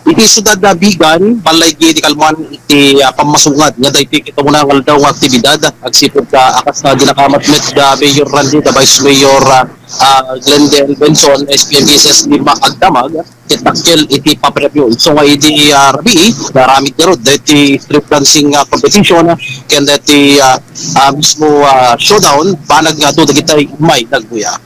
iti sudad na bigan, balay di kalman iti pamasungad, nga da iti kita muna ng daw ng aktibidad, agsipod ka akas na ginakamat met da Mayor Randy, da Vice Mayor Glendale Benson, SPMBSS ni Agdamag, kitakil iti papreview. So nga iti rabi, naramit na ron, da iti strip dancing competition, kaya iti mismo showdown, panag nga ito, da kita may nagbuya.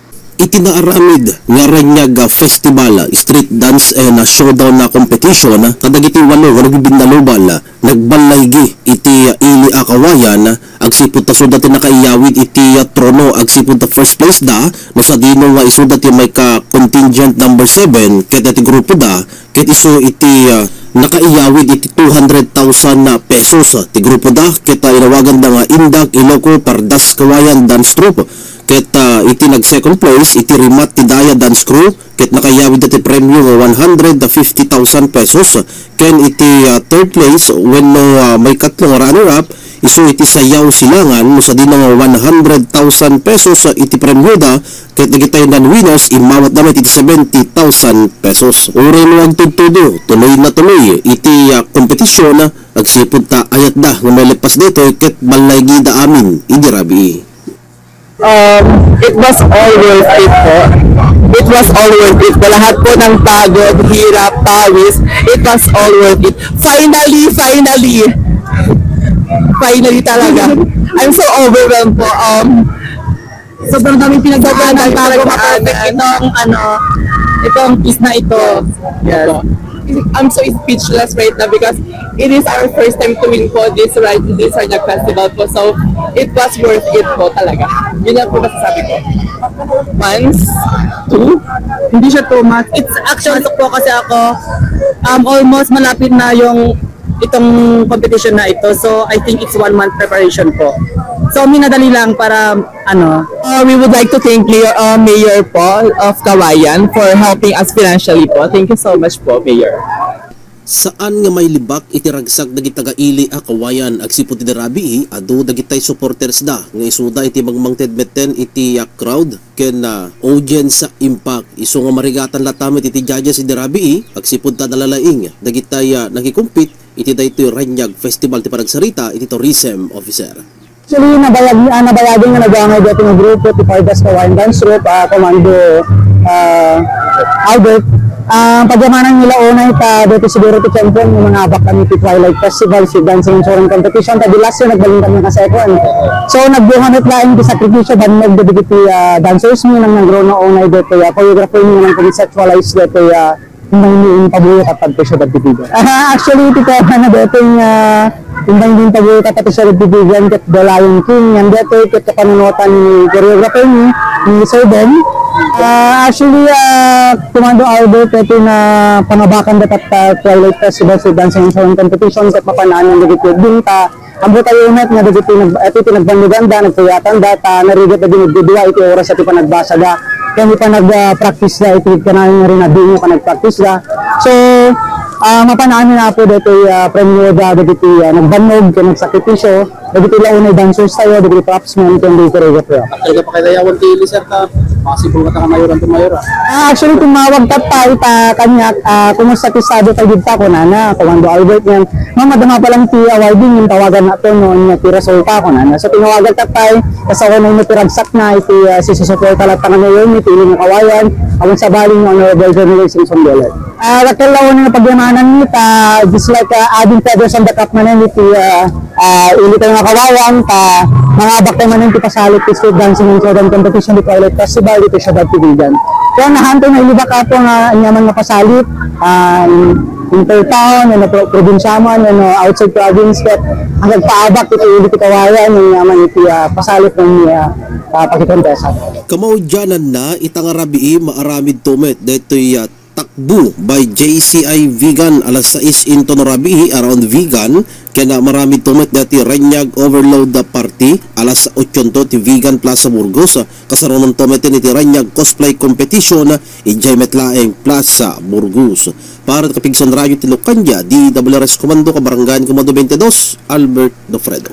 Itinaaramid nga Ranyag Festival, street dance and showdown na competition kadagiti walo nga nagbibindalubal nagbalaygi iti ili akawayan agsipud ta sudat nakaiyawid iti trono agsipud ta first place da no sa dino nga isudat may ka contingent number 7 ket iti grupo da ket isu iti nakaiyawid iti 200,000 pesos ti grupo da ket inawagan da nga Indak Iloco Pardas Kawayan Dance Troupe ket iti nag second place iti Rimat Tidaya Dance Crew ket nakayawid iti premyo nga 150,000 pesos ken iti third place when may katlo nga runner up isu iti Sayaw Silangan no sa dina nga 100,000 pesos iti premyo da ket nagitay nan winners imawat naman iti 70,000 pesos uray mo ang tutudo tuloy na tuloy iti kompetisyon agsipud ta ayat da nga may lepas dito ket balaygi da amin idi rabi. It was all worth it po. It was all worth it po. Lahat po ng pagod, hirap, pawis, it was all worth it. Finally talaga. I'm so overwhelmed po. Sobrang daming pinagdadaanan para ma-perfect itong piece na ito. Yes. I'm so speechless right now because it is our first time to win po this Ranyag Festival po. So, it was worth it po talaga. Yun lang po masasabi ko. Once, two, hindi siya 2 months. It's actually po kasi ako almost malapit na yung itong competition na ito. So, I think it's 1 month preparation po. So, minadali lang para we would like to thank Mayor po of Kawayan for helping us financially po. Thank you so much po, Mayor. Saan nga may libak iti ragsak dagiti taga-ili a Kawayan agsipud ti rabi adu dagitay supporters da nga isuda iti magmangted metten iti crowd ken audience sa impact isu nga marigatan latamit iti judges iti rabi agsipud ta dalalaing dagitay nakikompete iti daytoy Ranyag Festival ti Paragsarita iti tourism officer. Actually, nabayagin nga nagangay dito ng grupo ti Pardas Kawayan Dance Troupe, Commando Albert. Pagyamanan nila unay ta dito siguro ti champion ng mga abak kami ti Twilight Festival, si Dancing and Soaring Competition. Tadi last year nagbaling kami ka second. So nagbuhanot laing ti sakripisyo banag dito ti dancers mo nang naggrono unay dito choreographer mo nang conceptualize dito yung pabuyo kapag siya dagdigan. Actually, ito na dito yung din pabuyo kapag siya dagdigan kat The Lion King. Yan dito, kat kapanunutan ni choreographer ni Sir Ben. Actually, Commando Albert, ito na pangabakan dapat Twilight Festival si Dancing and Soaring Competition kat mapanaan ng dagit din ta. Ang buta yung net nga dagit ito nagbanduganda, nagtuyatan data, narigat na dinigdudua ito oras at ipanagbasa da. Kaya hindi pa nag-practice na, ito ka na rin na din ka nag-practice na. So, mapanaan na po dito premyo da, dito nagbanog, nagsakripisyo, dito launay dancers tayo, dito propsman, dito choreographer. Talaga pa kailayawan ti Lizard ka, possible ka mayoran to mayora. Actually, tumawag ka tayo kanya, kumusta ti Sado tayo dito ko na, Commando Albert yan. Madama pa lang ti awarding yung tawagan natin noon ti resulta ko na. So, tinawagan ka tayo, kasi ako nung natiragsak na, iti sisusupport talat nga ngayon, iti iling Kawayan, awang sabaling ng Honorable General Simpson Dolan. Rakel lang na pagyamanan nita, just like adding feathers on the cup man iti ili tayo nga Kawayan, mga abak tayo man iti pasalit ti street dancing and soaring competition di Twilight Festival, iti siya dagtibigan. So, nahantay na ilibak ako nga nyaman nga pasalit, intertown, probinsya man, outside province, hanggang paabak iti ili ti Kawayan, nyaman iti pasalit ng pakikontesa. Kamaudyanan na itangarabi maaramid tumet detoy takbo by JCI Vegan alas 6 into rabi around vegan kaya marami tumet dati Ranyag Overload Party alas 8 ti Vegan Plaza Burgos kasaronon tumet ni Ranyag Cosplay Competition ijay metlaeng Plaza Burgos para kapigson radyo ti Lucanya DWRS Komando Kabarangan Komando 22 Albert Dofredo.